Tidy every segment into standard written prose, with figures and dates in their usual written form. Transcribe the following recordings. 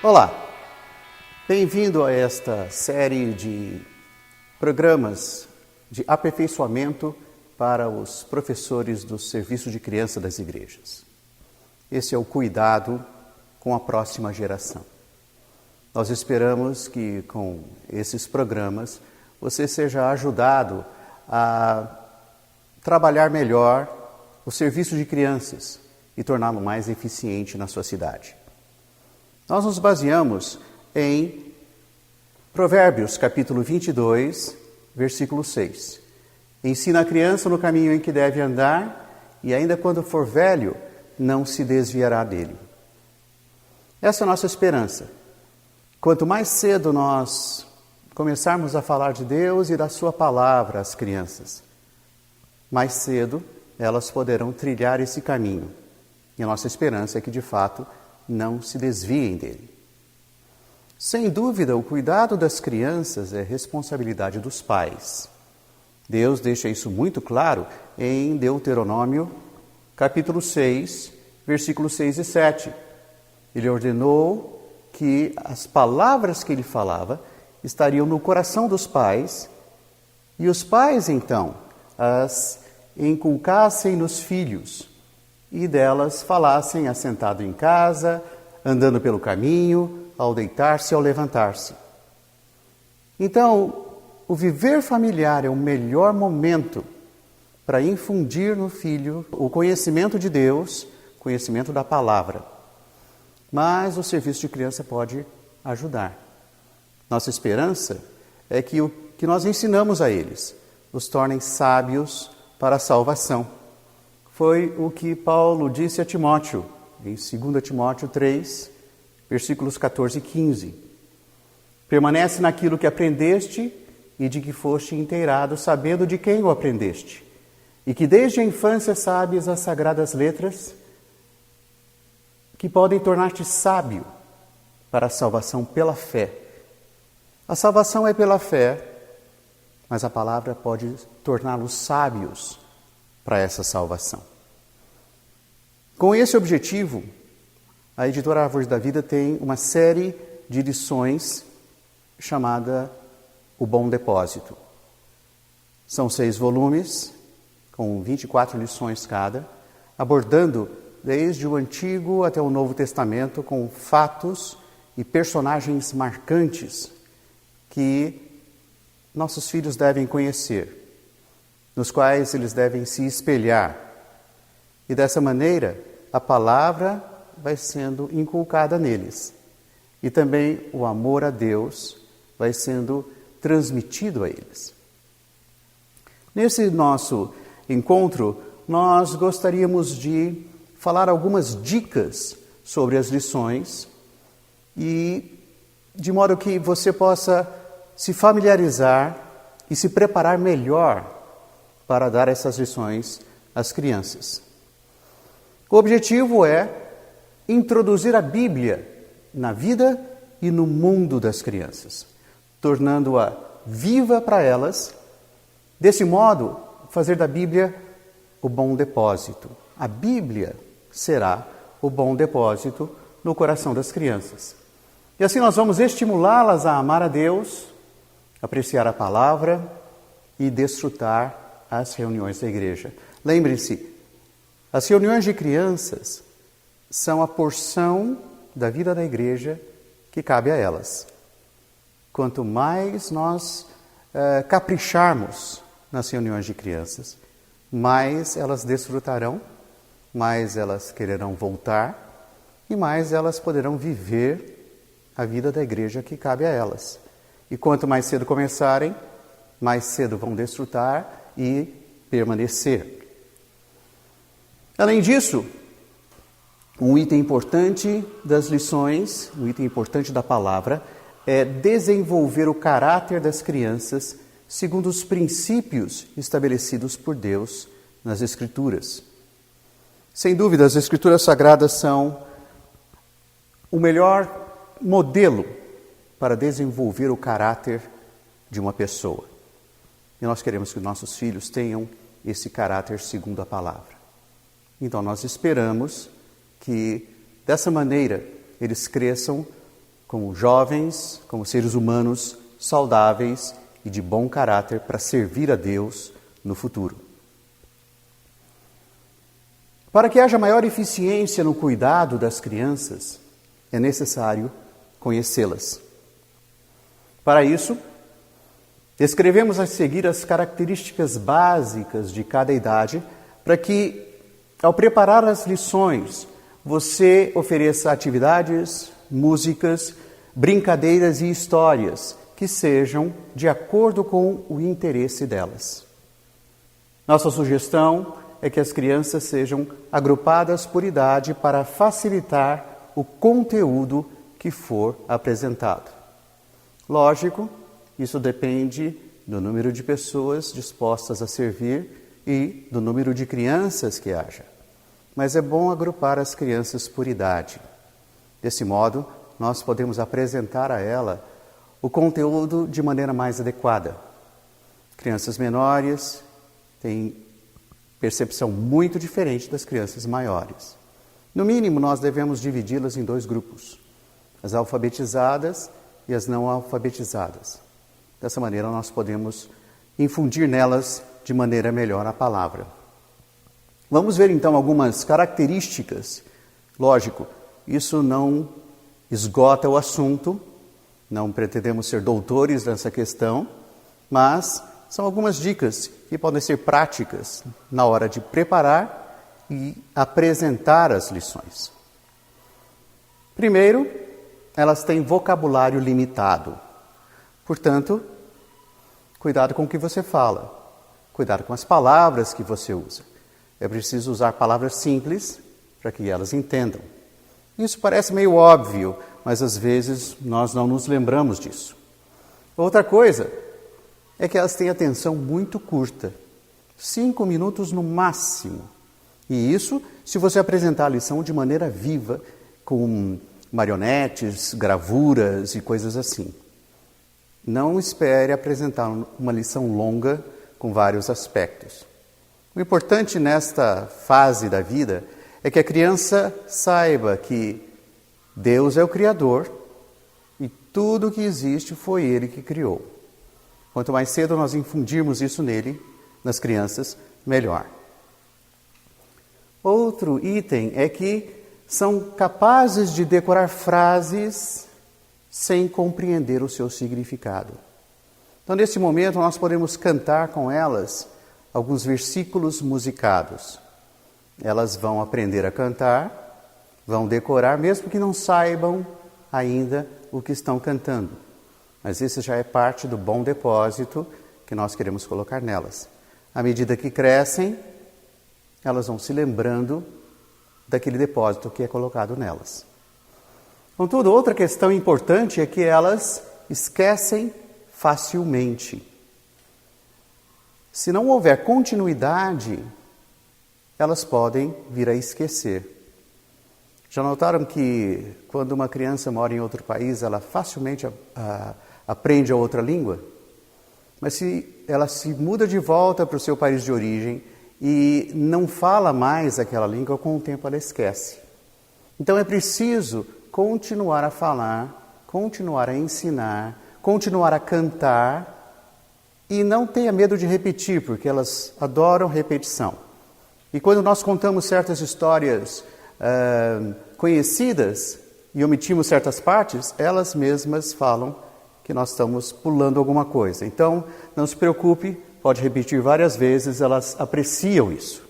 Olá, bem-vindo a esta série de programas de aperfeiçoamento para os professores do serviço de criança das igrejas. Esse é o cuidado com a próxima geração. Nós esperamos que com esses programas você seja ajudado a trabalhar melhor o serviço de crianças e torná-lo mais eficiente na sua cidade. Nós nos baseamos em Provérbios, capítulo 22, versículo 6. Ensina a criança no caminho em que deve andar, e ainda quando for velho, não se desviará dele. Essa é a nossa esperança. Quanto mais cedo nós começarmos a falar de Deus e da sua palavra às crianças, mais cedo elas poderão trilhar esse caminho. E a nossa esperança é que, de fato, não se desviem dele. Sem dúvida, o cuidado das crianças é responsabilidade dos pais. Deus deixa isso muito claro em Deuteronômio, capítulo 6, versículos 6 e 7. Ele ordenou que as palavras que ele falava estariam no coração dos pais, e os pais, então, as inculcassem nos filhos, e delas falassem assentado em casa, andando pelo caminho, ao deitar-se, ao levantar-se. Então, o viver familiar é o melhor momento para infundir no filho o conhecimento de Deus, conhecimento da palavra. Mas o serviço de criança pode ajudar. Nossa esperança é que o que nós ensinamos a eles os tornem sábios para a salvação. Foi o que Paulo disse a Timóteo, em 2 Timóteo 3, versículos 14 e 15. Permanece naquilo que aprendeste e de que foste inteirado, sabendo de quem o aprendeste, e que desde a infância sabes as sagradas letras, que podem tornar-te sábio para a salvação pela fé. A salvação é pela fé, mas a palavra pode torná-los sábios para essa salvação. Com esse objetivo, a editora Árvores da Vida tem uma série de lições chamada O Bom Depósito. São 6 volumes, com 24 lições cada, abordando desde o Antigo até o Novo Testamento, com fatos e personagens marcantes que nossos filhos devem conhecer, nos quais eles devem se espelhar. E dessa maneira, a palavra vai sendo inculcada neles. E também o amor a Deus vai sendo transmitido a eles. Nesse nosso encontro, nós gostaríamos de falar algumas dicas sobre as lições e de modo que você possa se familiarizar e se preparar melhor para dar essas lições às crianças. O objetivo é introduzir a Bíblia na vida e no mundo das crianças, tornando-a viva para elas. Desse modo, fazer da Bíblia o bom depósito. A Bíblia será o bom depósito no coração das crianças. E assim nós vamos estimulá-las a amar a Deus, apreciar a palavra e desfrutar as reuniões da igreja. Lembre-se, as reuniões de crianças são a porção da vida da igreja que cabe a elas. Quanto mais nós capricharmos nas reuniões de crianças, mais elas desfrutarão, mais elas quererão voltar e mais elas poderão viver a vida da igreja que cabe a elas. E quanto mais cedo começarem, mais cedo vão desfrutar e permanecer. Além disso, um item importante das lições, um item importante da palavra, é desenvolver o caráter das crianças segundo os princípios estabelecidos por Deus nas Escrituras. Sem dúvida, as Escrituras Sagradas são o melhor modelo para desenvolver o caráter de uma pessoa. E nós queremos que nossos filhos tenham esse caráter segundo a palavra. Então nós esperamos que, dessa maneira, eles cresçam como jovens, como seres humanos saudáveis e de bom caráter para servir a Deus no futuro. Para que haja maior eficiência no cuidado das crianças, é necessário conhecê-las. Para isso, descrevemos a seguir as características básicas de cada idade, para que, ao preparar as lições, você ofereça atividades, músicas, brincadeiras e histórias que sejam de acordo com o interesse delas. Nossa sugestão é que as crianças sejam agrupadas por idade para facilitar o conteúdo que for apresentado. Lógico, isso depende do número de pessoas dispostas a servir e do número de crianças que haja. Mas é bom agrupar as crianças por idade. Desse modo, nós podemos apresentar a ela o conteúdo de maneira mais adequada. Crianças menores têm percepção muito diferente das crianças maiores. No mínimo, nós devemos dividi-las em 2 grupos, as alfabetizadas e as não alfabetizadas. Dessa maneira, nós podemos infundir nelas de maneira melhor a palavra. Vamos ver então algumas características. Lógico, isso não esgota o assunto, não pretendemos ser doutores nessa questão, mas são algumas dicas que podem ser práticas na hora de preparar e apresentar as lições. Primeiro, elas têm vocabulário limitado. Portanto, cuidado com o que você fala, cuidado com as palavras que você usa. É preciso usar palavras simples para que elas entendam. Isso parece meio óbvio, mas às vezes nós não nos lembramos disso. Outra coisa é que elas têm atenção muito curta, 5 minutos no máximo. E isso se você apresentar a lição de maneira viva, com marionetes, gravuras e coisas assim. Não espere apresentar uma lição longa com vários aspectos. O importante nesta fase da vida é que a criança saiba que Deus é o Criador e tudo que existe foi Ele que criou. Quanto mais cedo nós infundirmos isso nele, nas crianças, melhor. Outro item é que são capazes de decorar frases sem compreender o seu significado. Então, nesse momento, nós podemos cantar com elas alguns versículos musicados. Elas vão aprender a cantar, vão decorar, mesmo que não saibam ainda o que estão cantando. Mas isso já é parte do bom depósito que nós queremos colocar nelas. À medida que crescem, elas vão se lembrando daquele depósito que é colocado nelas. Contudo, outra questão importante é que elas esquecem facilmente. Se não houver continuidade, elas podem vir a esquecer. Já notaram que quando uma criança mora em outro país, ela facilmente aprende a outra língua? Mas se ela se muda de volta para o seu país de origem e não fala mais aquela língua, com o tempo ela esquece. Então é preciso continuar a falar, continuar a ensinar, continuar a cantar e não tenha medo de repetir, porque elas adoram repetição. E quando nós contamos certas histórias conhecidas e omitimos certas partes, elas mesmas falam que nós estamos pulando alguma coisa. Então, não se preocupe, pode repetir várias vezes, elas apreciam isso.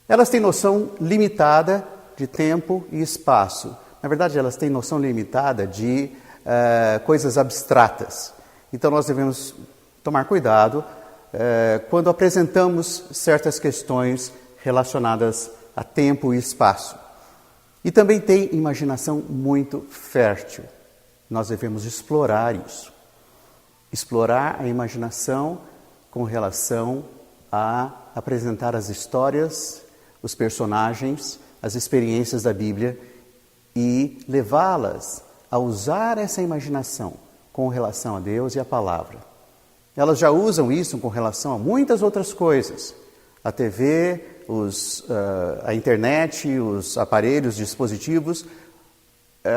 Elas têm noção limitada de tempo e espaço. Na verdade, elas têm noção limitada de coisas abstratas. Então, nós devemos tomar cuidado quando apresentamos certas questões relacionadas a tempo e espaço. E também tem imaginação muito fértil. Nós devemos explorar isso. Explorar a imaginação com relação a apresentar as histórias, os personagens, as experiências da Bíblia e levá-las a usar essa imaginação com relação a Deus e a palavra. Elas já usam isso com relação a muitas outras coisas. A TV, a internet, os aparelhos, dispositivos,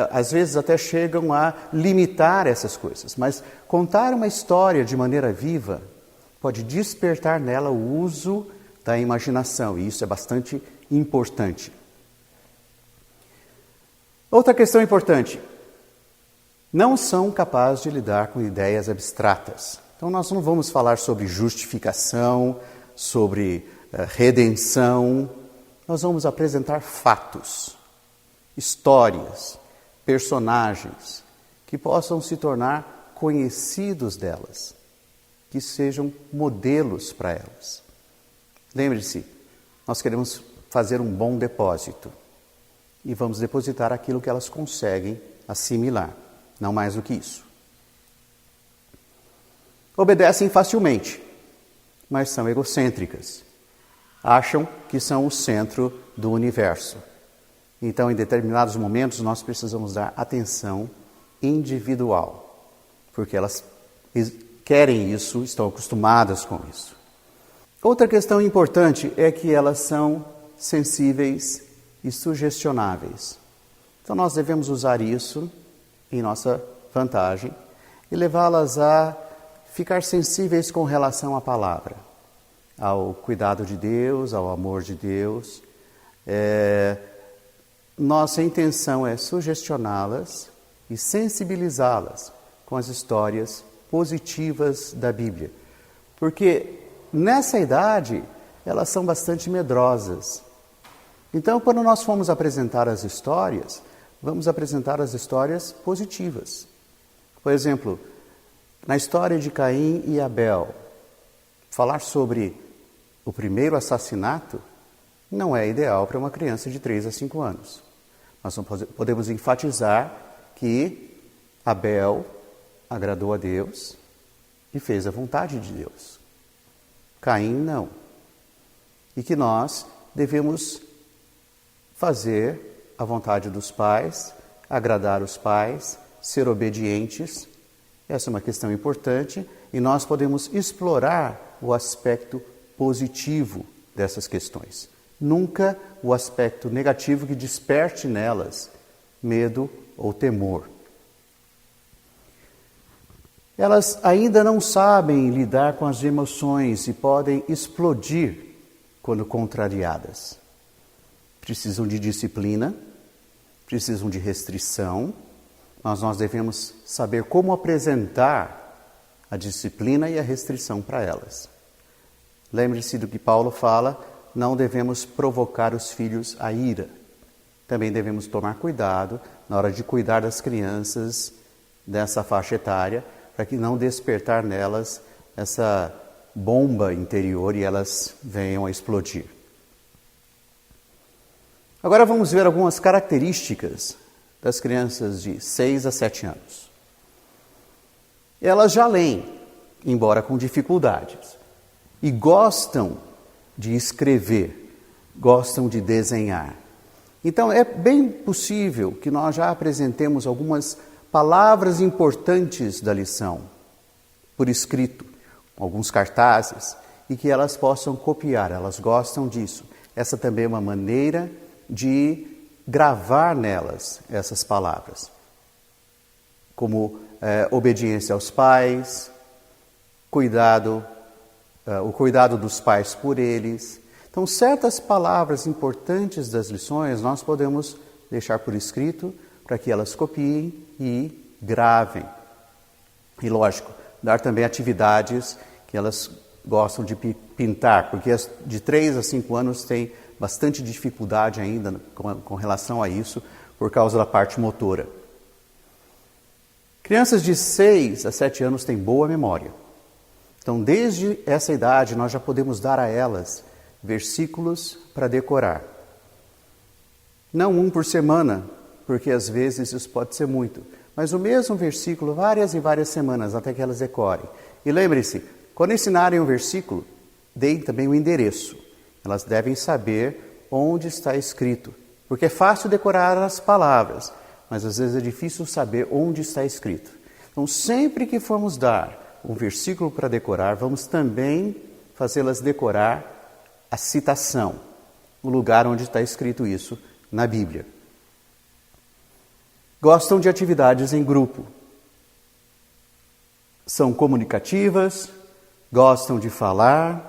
às vezes até chegam a limitar essas coisas, mas contar uma história de maneira viva pode despertar nela o uso da imaginação, e isso é bastante importante. Outra questão importante: não são capazes de lidar com ideias abstratas. Então nós não vamos falar sobre justificação, sobre redenção, nós vamos apresentar fatos, histórias, personagens que possam se tornar conhecidos delas, que sejam modelos para elas. Lembre-se, nós queremos fazer um bom depósito e vamos depositar aquilo que elas conseguem assimilar, não mais do que isso. Obedecem facilmente, mas são egocêntricas. Acham que são o centro do universo. Então, em determinados momentos, nós precisamos dar atenção individual, porque elas querem isso, estão acostumadas com isso. Outra questão importante é que elas são sensíveis e sugestionáveis. Então, nós devemos usar isso em nossa vantagem e levá-las a ficar sensíveis com relação à palavra, ao cuidado de Deus, ao amor de Deus. Nossa intenção é sugestioná-las e sensibilizá-las com as histórias positivas da Bíblia. Porque nessa idade elas são bastante medrosas. Então, quando nós formos apresentar as histórias, vamos apresentar as histórias positivas. Por exemplo, na história de Caim e Abel, falar sobre o primeiro assassinato não é ideal para uma criança de 3 a 5 anos. Nós podemos enfatizar que Abel agradou a Deus e fez a vontade de Deus. Caim não. E que nós devemos fazer a vontade dos pais, agradar os pais, ser obedientes. Essa é uma questão importante e nós podemos explorar o aspecto positivo dessas questões. Nunca o aspecto negativo que desperte nelas medo ou temor. Elas ainda não sabem lidar com as emoções e podem explodir quando contrariadas. Precisam de disciplina, precisam de restrição, mas nós devemos saber como apresentar a disciplina e a restrição para elas. Lembre-se do que Paulo fala: não devemos provocar os filhos à ira. Também devemos tomar cuidado na hora de cuidar das crianças dessa faixa etária, para que não despertar nelas essa bomba interior e elas venham a explodir. Agora vamos ver algumas características das crianças de 6 a 7 anos. Elas já leem, embora com dificuldades, e gostam de escrever, gostam de desenhar. Então é bem possível que nós já apresentemos algumas palavras importantes da lição por escrito, alguns cartazes, e que elas possam copiar. Elas gostam disso. Essa também é uma maneira de gravar nelas essas palavras, como obediência aos pais, o cuidado dos pais por eles. Então, certas palavras importantes das lições nós podemos deixar por escrito para que elas copiem e gravem. E, lógico, dar também atividades que elas gostam de pintar, porque as de 3 a 5 anos têm bastante dificuldade ainda com relação a isso, por causa da parte motora. Crianças de 6 a 7 anos têm boa memória. Então, desde essa idade, nós já podemos dar a elas versículos para decorar. Não um por semana, porque às vezes isso pode ser muito, mas o mesmo versículo várias e várias semanas, até que elas decorem. E lembre-se, quando ensinarem um versículo, deem também o endereço. Elas devem saber onde está escrito, porque é fácil decorar as palavras, mas às vezes é difícil saber onde está escrito. Então, sempre que formos dar um versículo para decorar, vamos também fazê-las decorar a citação, o lugar onde está escrito isso na Bíblia. Gostam de atividades em grupo. São comunicativas, gostam de falar.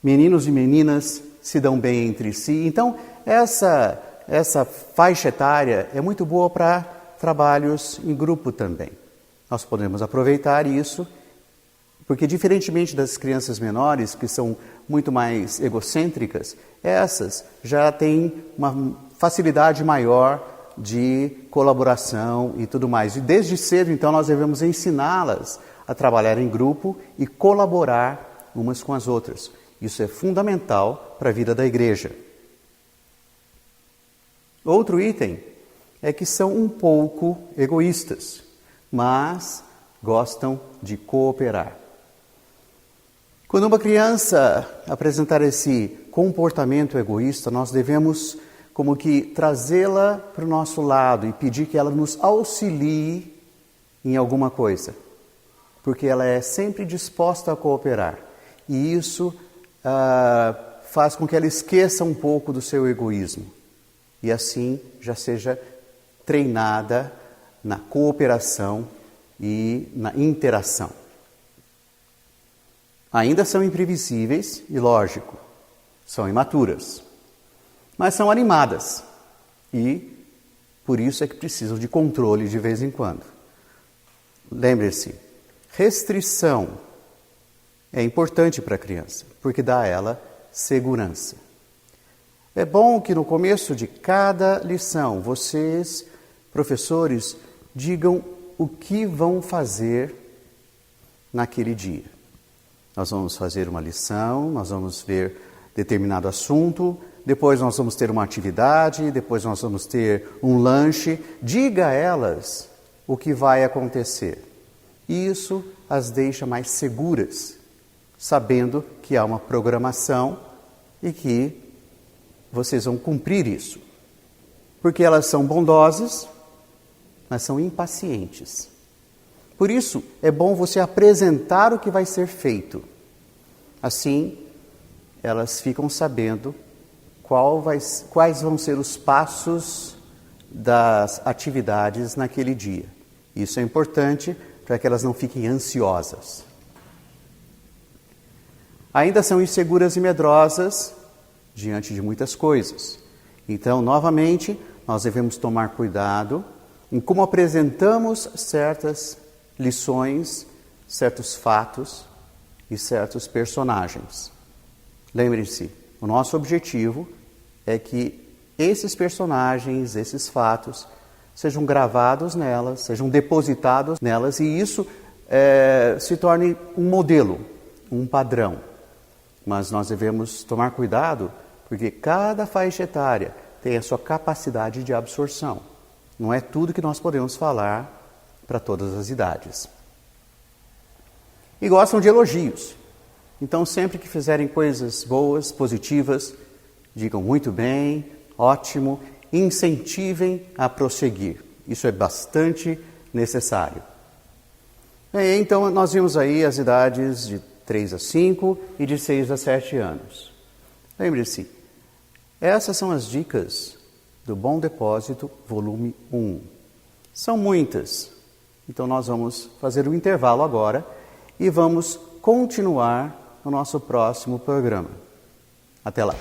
Meninos e meninas se dão bem entre si. Então, essa faixa etária é muito boa para trabalhos em grupo também. Nós podemos aproveitar isso, porque diferentemente das crianças menores, que são muito mais egocêntricas, essas já têm uma facilidade maior de colaboração e tudo mais. E desde cedo, então, nós devemos ensiná-las a trabalhar em grupo e colaborar umas com as outras. Isso é fundamental para a vida da igreja. Outro item é que são um pouco egoístas, mas gostam de cooperar. Quando uma criança apresentar esse comportamento egoísta, nós devemos como que trazê-la para o nosso lado e pedir que ela nos auxilie em alguma coisa, porque ela é sempre disposta a cooperar. E isso faz com que ela esqueça um pouco do seu egoísmo e assim já seja treinada na cooperação e na interação. Ainda são imprevisíveis e, lógico, são imaturas, mas são animadas e por isso é que precisam de controle de vez em quando. Lembre-se, restrição é importante para a criança, porque dá a ela segurança. É bom que no começo de cada lição, vocês, professores, digam o que vão fazer naquele dia. Nós vamos fazer uma lição, nós vamos ver determinado assunto, depois nós vamos ter uma atividade, depois nós vamos ter um lanche. Diga a elas o que vai acontecer. Isso as deixa mais seguras, sabendo que há uma programação e que vocês vão cumprir isso. Porque elas são bondosas, mas são impacientes. Por isso, é bom você apresentar o que vai ser feito. Assim, elas ficam sabendo quais vão ser os passos das atividades naquele dia. Isso é importante para que elas não fiquem ansiosas. Ainda são inseguras e medrosas diante de muitas coisas. Então, novamente, nós devemos tomar cuidado em como apresentamos certas lições, certos fatos e certos personagens. Lembre-se, o nosso objetivo é que esses personagens, esses fatos, sejam gravados nelas, sejam depositados nelas e isso se torne um modelo, um padrão. Mas nós devemos tomar cuidado porque cada faixa etária tem a sua capacidade de absorção. Não é tudo que nós podemos falar para todas as idades. E gostam de elogios. Então, sempre que fizerem coisas boas, positivas, digam muito bem, ótimo, incentivem a prosseguir. Isso é bastante necessário. Então, nós vimos aí as idades de 3 a 5 e de 6 a 7 anos. Lembre-se, essas são as dicas do Bom Depósito, volume 1. São muitas. Então, nós vamos fazer um intervalo agora e vamos continuar no nosso próximo programa. Até lá!